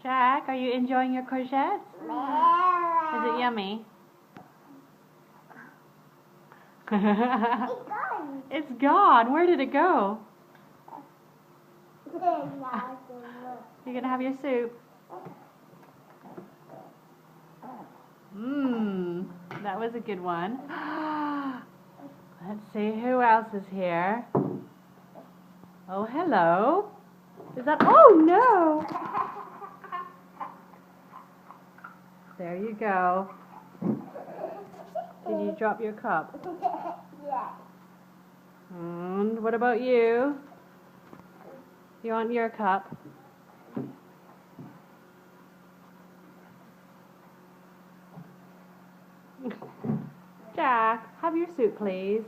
Jack, are you enjoying your courgette? Is it yummy? It's gone. Where did it go? You're going to have your soup? Mmm, that was a good one. Let's see who else is here. Oh, hello. Is that, oh no! There you go. Did you drop your cup? Yeah. And what about you? You want your cup? Jack, have your soup, please.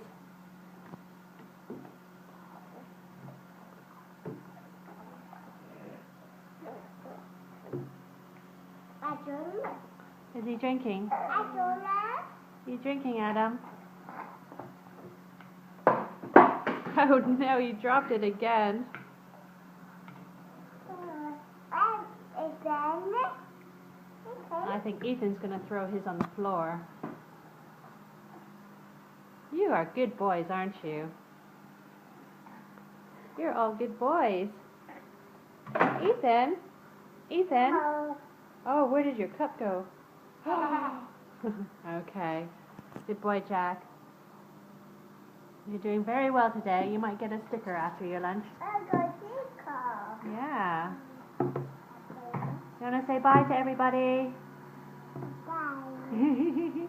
Is he drinking? Are you drinking, Adam? Oh no, you dropped it again. I think Ethan's going to throw his on the floor. You are good boys, aren't you? You're all good boys. Ethan? Ethan? Oh, where did your cup go? Okay. Good boy, Jack. You're doing very well today. You might get a sticker after your lunch. Yeah. You want to say bye to everybody? Bye.